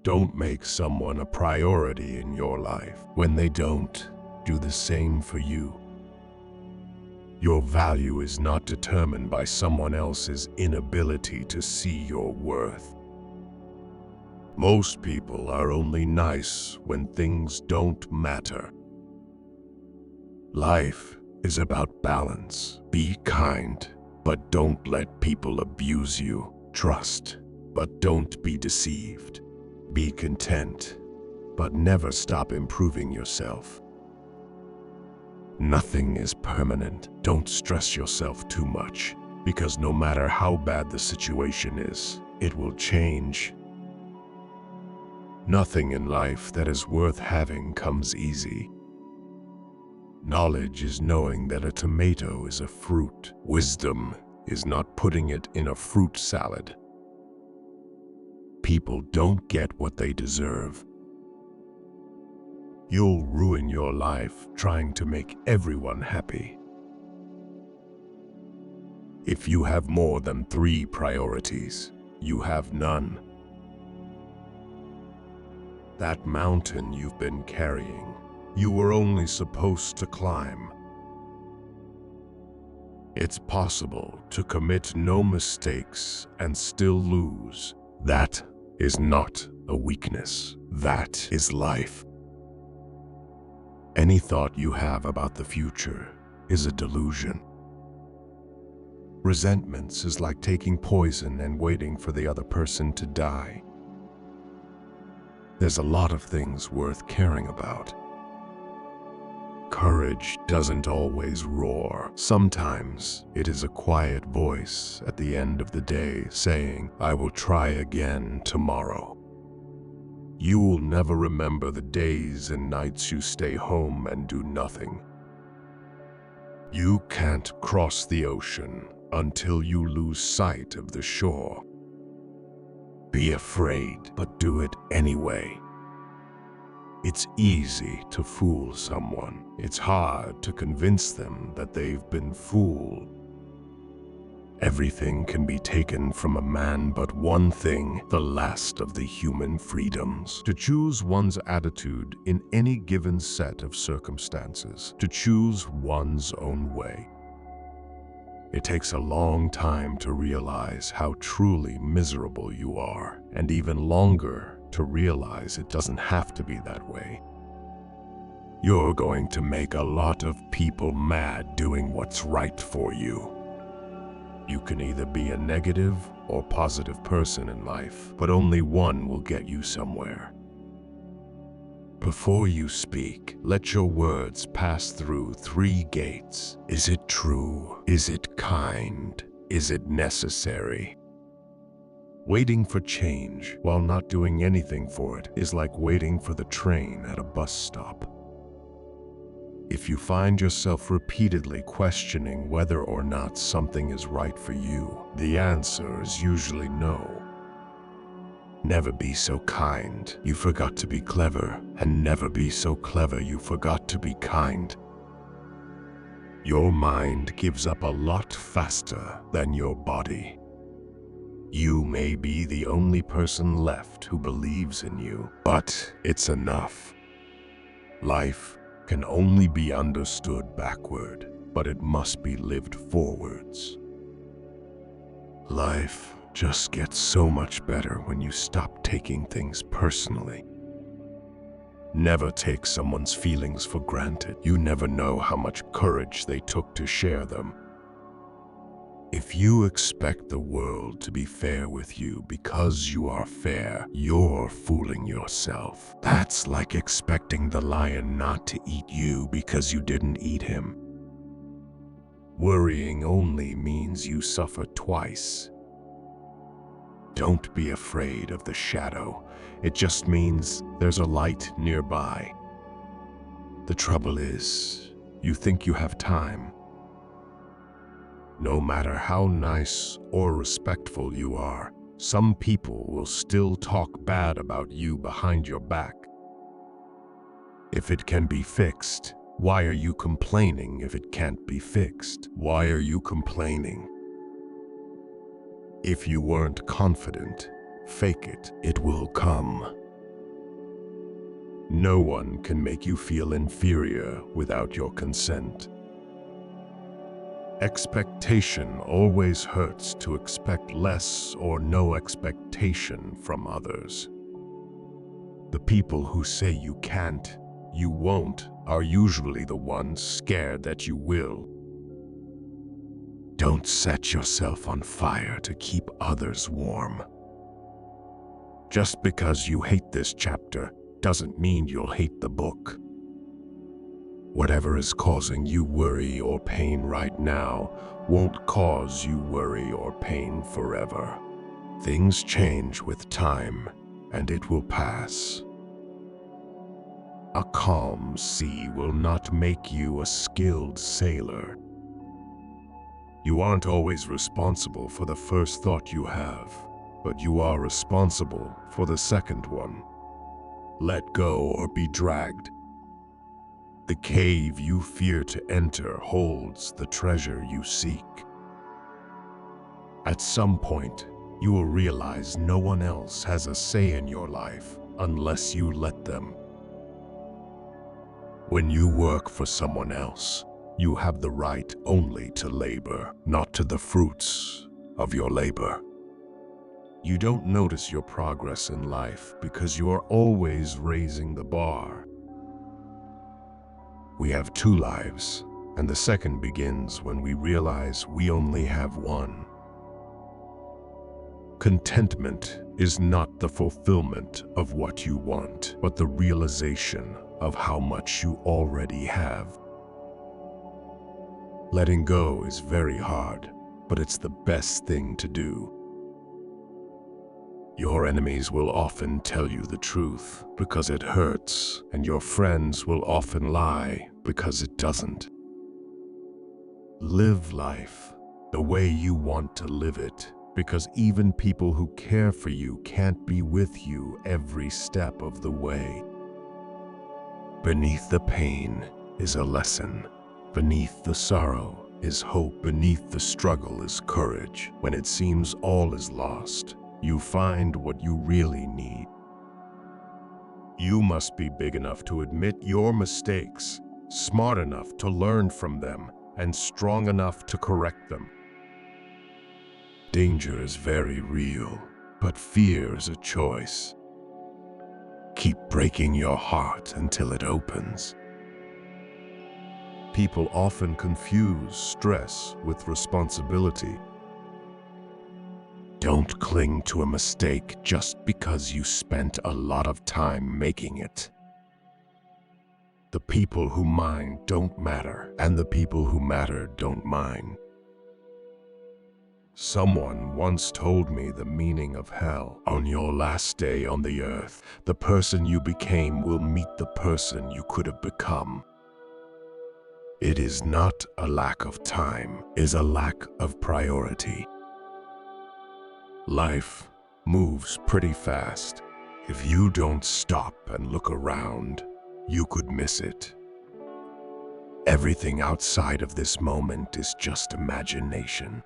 Don't make someone a priority in your life when they don't do the same for you. Your value is not determined by someone else's inability to see your worth. Most people are only nice when things don't matter. Life is about balance. Be kind, but don't let people abuse you. Trust, but don't be deceived. Be content, but never stop improving yourself. Nothing is permanent. Don't stress yourself too much, because no matter how bad the situation is, it will change. Nothing in life that is worth having comes easy. Knowledge is knowing that a tomato is a fruit. Wisdom is not putting it in a fruit salad. People don't get what they deserve. You'll ruin your life trying to make everyone happy. If you have more than 3 priorities, you have none. That mountain you've been carrying, you were only supposed to climb. It's possible to commit no mistakes and still lose. That is not a weakness. That is life. Any thought you have about the future is a delusion. Resentment is like taking poison and waiting for the other person to die. There's a lot of things worth caring about. Courage doesn't always roar. Sometimes it is a quiet voice at the end of the day saying, "I will try again tomorrow." You will never remember the days and nights you stay home and do nothing. You can't cross the ocean until you lose sight of the shore. Be afraid, but do it anyway. It's easy to fool someone. It's hard to convince them that they've been fooled. Everything can be taken from a man but one thing, the last of the human freedoms. To choose one's attitude in any given set of circumstances. To choose one's own way. It takes a long time to realize how truly miserable you are, and even longer to realize it doesn't have to be that way. You're going to make a lot of people mad doing what's right for you. You can either be a negative or positive person in life, but only one will get you somewhere. Before you speak, let your words pass through 3 gates. Is it true? Is it kind? Is it necessary? Waiting for change while not doing anything for it is like waiting for the train at a bus stop. If you find yourself repeatedly questioning whether or not something is right for you, the answer is usually no. Never be so kind you forgot to be clever, and never be so clever you forgot to be kind. Your mind gives up a lot faster than your body. You may be the only person left who believes in you, but it's enough. Life can only be understood backward, but it must be lived forwards. Life just gets so much better when you stop taking things personally. Never take someone's feelings for granted. You never know how much courage they took to share them. If you expect the world to be fair with you because you are fair, you're fooling yourself. That's like expecting the lion not to eat you because you didn't eat him. Worrying only means you suffer twice. Don't be afraid of the shadow. It just means there's a light nearby. The trouble is, you think you have time. No matter how nice or respectful you are, some people will still talk bad about you behind your back. If it can be fixed, why are you complaining if it can't be fixed? Why are you complaining? If you weren't confident, fake it. It will come. No one can make you feel inferior without your consent. Expectation always hurts to expect less or no expectation from others. The people who say you can't, you won't, are usually the ones scared that you will. Don't set yourself on fire to keep others warm. Just because you hate this chapter doesn't mean you'll hate the book. Whatever is causing you worry or pain right now won't cause you worry or pain forever. Things change with time, and it will pass. A calm sea will not make you a skilled sailor. You aren't always responsible for the first thought you have, but you are responsible for the second one. Let go or be dragged. The cave you fear to enter holds the treasure you seek. At some point, you will realize no one else has a say in your life unless you let them. When you work for someone else, you have the right only to labor, not to the fruits of your labor. You don't notice your progress in life because you are always raising the bar. We have two lives, and the second begins when we realize we only have one. Contentment is not the fulfillment of what you want, but the realization of how much you already have. Letting go is very hard, but it's the best thing to do. Your enemies will often tell you the truth because it hurts, and your friends will often lie because it doesn't. Live life the way you want to live it, because even people who care for you can't be with you every step of the way. Beneath the pain is a lesson. Beneath the sorrow is hope. Beneath the struggle is courage. When it seems all is lost, you find what you really need. You must be big enough to admit your mistakes, smart enough to learn from them, and strong enough to correct them. Danger is very real, but fear is a choice. Keep breaking your heart until it opens. People often confuse stress with responsibility. Don't cling to a mistake just because you spent a lot of time making it. The people who mind don't matter, and the people who matter don't mind. Someone once told me the meaning of hell. On your last day on the earth, the person you became will meet the person you could have become. It is not a lack of time, it is a lack of priority. Life moves pretty fast. If you don't stop and look around, you could miss it. Everything outside of this moment is just imagination.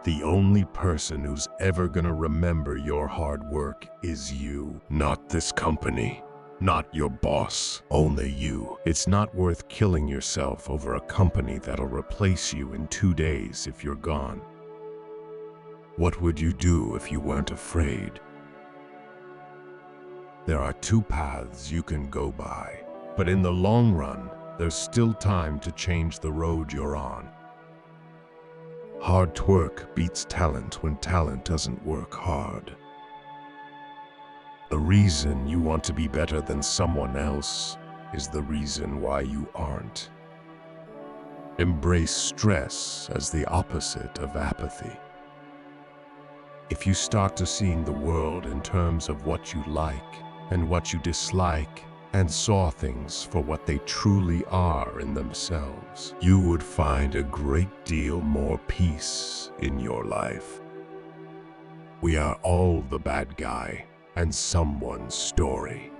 The only person who's ever gonna remember your hard work is you, not this company, not your boss, only you. It's not worth killing yourself over a company that'll replace you in 2 days if you're gone. What would you do if you weren't afraid? There are 2 paths you can go by, but in the long run, there's still time to change the road you're on. Hard work beats talent when talent doesn't work hard. The reason you want to be better than someone else is the reason why you aren't. Embrace stress as the opposite of apathy. If you start to seeing the world in terms of what you like and what you dislike, and saw things for what they truly are in themselves, you would find a great deal more peace in your life. We are all the bad guy and someone's story.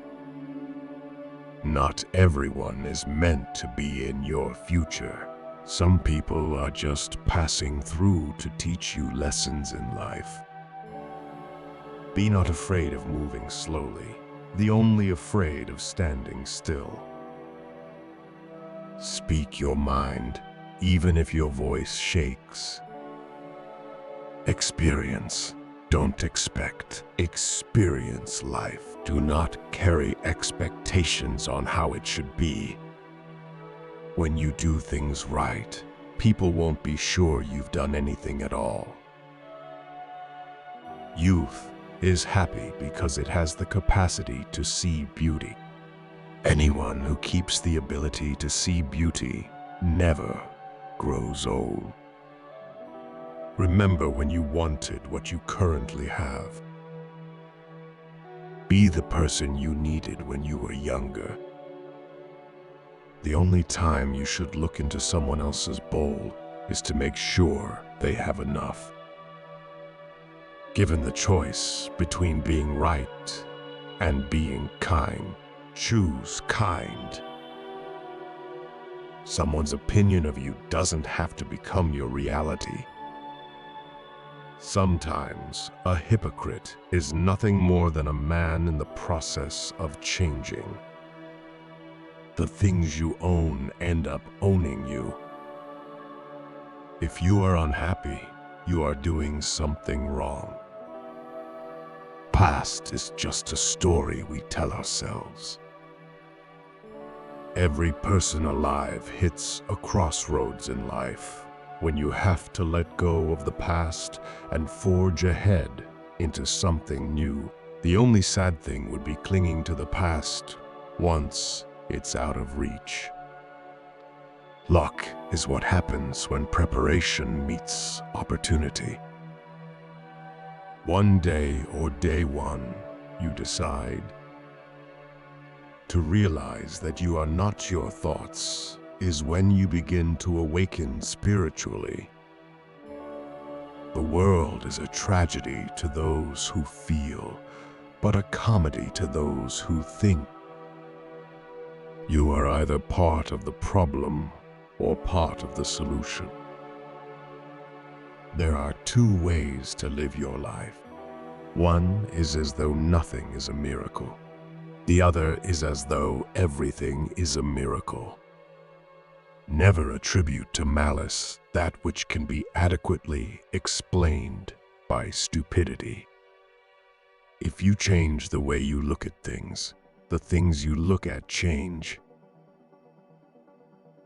Not everyone is meant to be in your future. Some people are just passing through to teach you lessons in life. Be not afraid of moving slowly. the only afraid of standing still. Speak your mind, even if your voice shakes. Experience, don't expect. Experience life. Do not carry expectations on how it should be. When you do things right, people won't be sure you've done anything at all. Youth is happy because it has the capacity to see beauty. Anyone who keeps the ability to see beauty never grows old. Remember when you wanted what you currently have. Be the person you needed when you were younger. The only time you should look into someone else's bowl is to make sure they have enough. Given the choice between being right and being kind, choose kind. Someone's opinion of you doesn't have to become your reality. Sometimes a hypocrite is nothing more than a man in the process of changing. The things you own end up owning you. If you are unhappy, you are doing something wrong. Past is just a story we tell ourselves. Every person alive hits a crossroads in life when you have to let go of the past and forge ahead into something new. The only sad thing would be clinging to the past once it's out of reach. Luck is what happens when preparation meets opportunity. One day or day one, you decide to realize that you are not your thoughts is when you begin to awaken spiritually. The world is a tragedy to those who feel, but a comedy to those who think. You are either part of the problem or part of the solution. There are two ways to live your life. One is as though nothing is a miracle. The other is as though everything is a miracle. Never attribute to malice that which can be adequately explained by stupidity. If you change the way you look at things, the things you look at change.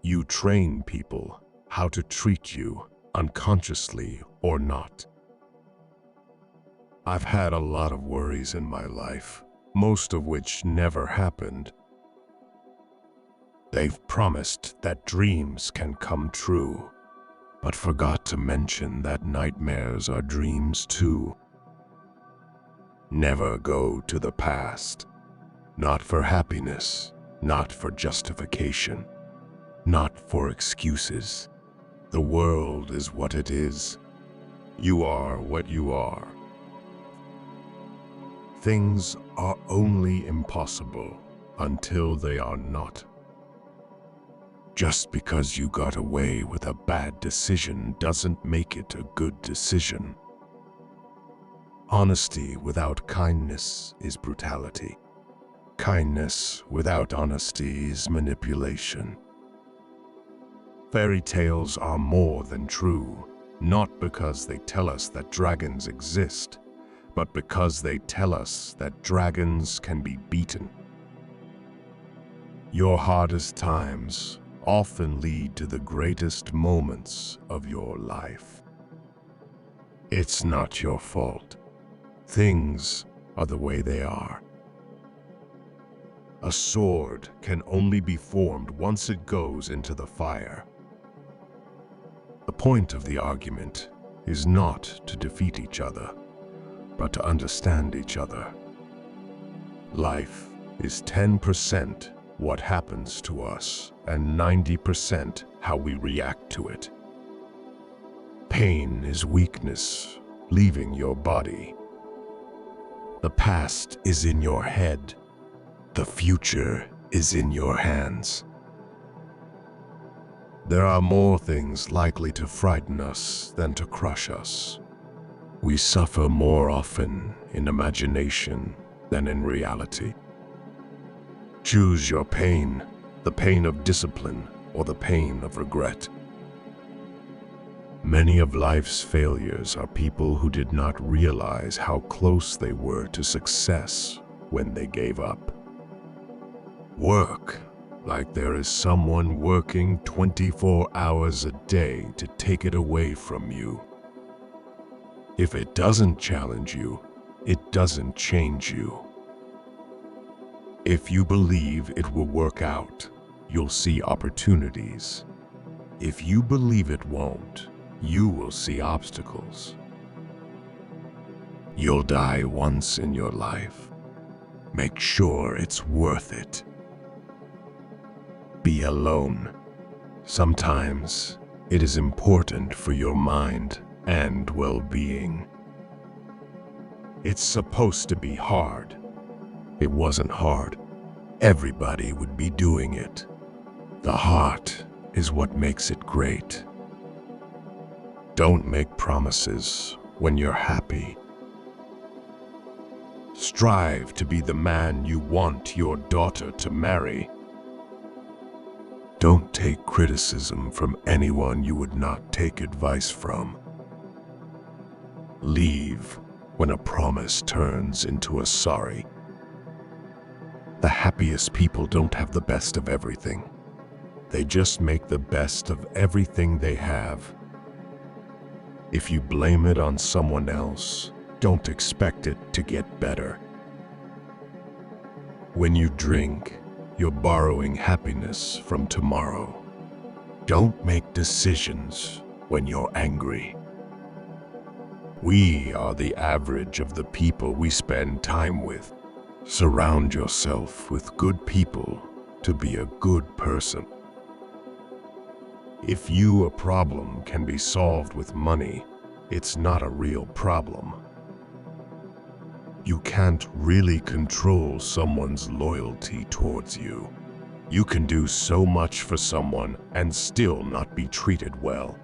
You train people how to treat you, unconsciously or not. I've had a lot of worries in my life, most of which never happened. They've promised that dreams can come true, but forgot to mention that nightmares are dreams too. Never go to the past. Not for happiness, not for justification, not for excuses. The world is what it is. You are what you are. Things are only impossible until they are not. Just because you got away with a bad decision doesn't make it a good decision. Honesty without kindness is brutality. Kindness without honesty is manipulation. Fairy tales are more than true, not because they tell us that dragons exist, but because they tell us that dragons can be beaten. Your hardest times often lead to the greatest moments of your life. It's not your fault. Things are the way they are. A sword can only be formed once it goes into the fire. The point of the argument is not to defeat each other, but to understand each other. Life is 10% what happens to us and 90% how we react to it. Pain is weakness leaving your body. The past is in your head. The future is in your hands. There are more things likely to frighten us than to crush us. We suffer more often in imagination than in reality. Choose your pain, the pain of discipline or the pain of regret. Many of life's failures are people who did not realize how close they were to success when they gave up. Work like there is someone working 24 hours a day to take it away from you. If it doesn't challenge you, it doesn't change you. If you believe it will work out, you'll see opportunities. If you believe it won't, you will see obstacles. You'll die once in your life. Make sure it's worth it. Be alone. Sometimes it is important for your mind and well-being. It's supposed to be hard. It wasn't hard. Everybody would be doing it. The heart is what makes it great. Don't make promises when you're happy. Strive to be the man you want your daughter to marry. Don't take criticism from anyone you would not take advice from. Leave when a promise turns into a sorry. The happiest people don't have the best of everything. They just make the best of everything they have. If you blame it on someone else, don't expect it to get better. When you drink, you're borrowing happiness from tomorrow. Don't make decisions when you're angry. We are the average of the people we spend time with. Surround yourself with good people to be a good person. If a problem can be solved with money, it's not a real problem. You can't really control someone's loyalty towards you. You can do so much for someone and still not be treated well.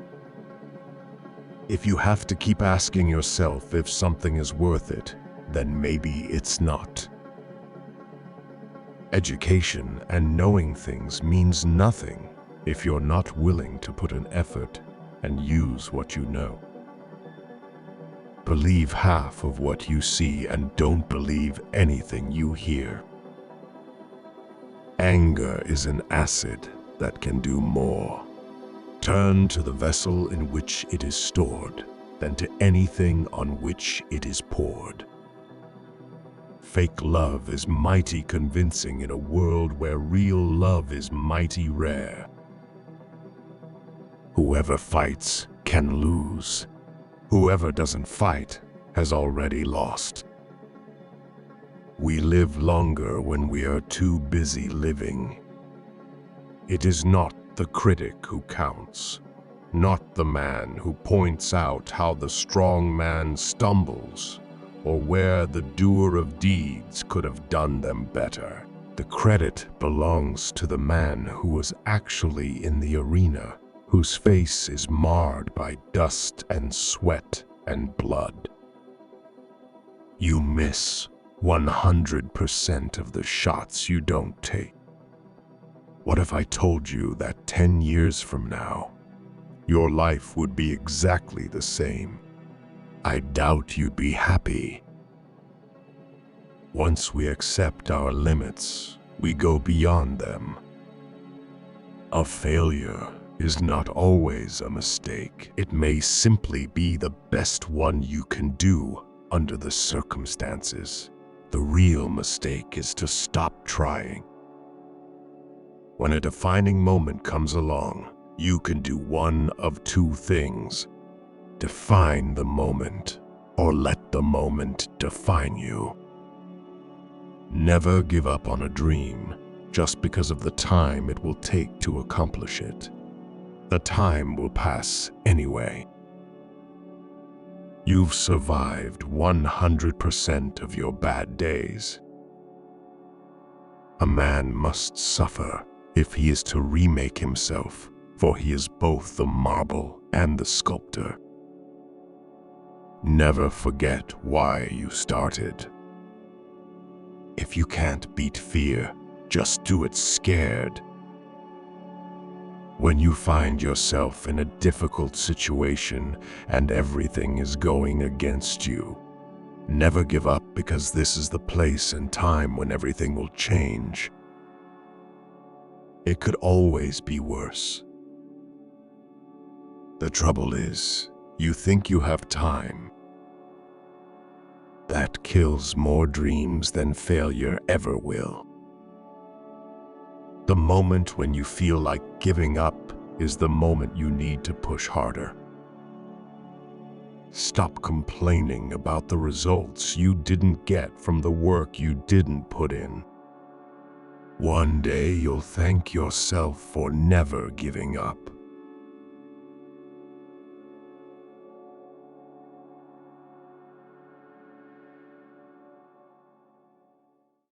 If you have to keep asking yourself if something is worth it, then maybe it's not. Education and knowing things means nothing if you're not willing to put an effort and use what you know. Believe half of what you see and don't believe anything you hear. Anger is an acid that can do more. Turn to the vessel in which it is stored than to anything on which it is poured. Fake love is mighty convincing in a world where real love is mighty rare. Whoever fights can lose. Whoever doesn't fight has already lost. We live longer when we are too busy living. It is not the critic who counts, not the man who points out how the strong man stumbles or where the doer of deeds could have done them better. The credit belongs to the man who was actually in the arena, whose face is marred by dust and sweat and blood. You miss 100% of the shots you don't take. What if I told you that 10 years from now, your life would be exactly the same? I doubt you'd be happy. Once we accept our limits, we go beyond them. A failure is not always a mistake. It may simply be the best one you can do under the circumstances. The real mistake is to stop trying. When a defining moment comes along, you can do one of two things: define the moment, or let the moment define you. Never give up on a dream just because of the time it will take to accomplish it. The time will pass anyway. You've survived 100% of your bad days. A man must suffer if he is to remake himself, for he is both the marble and the sculptor. Never forget why you started. If you can't beat fear, Just do it scared. When you find yourself in a difficult situation and everything is going against you, never give up, because this is the place and time when everything will change. It could always be worse. The trouble is, you think you have time. That kills more dreams than failure ever will. The moment when you feel like giving up is the moment you need to push harder. Stop complaining about the results you didn't get from the work you didn't put in. One day you'll thank yourself for never giving up.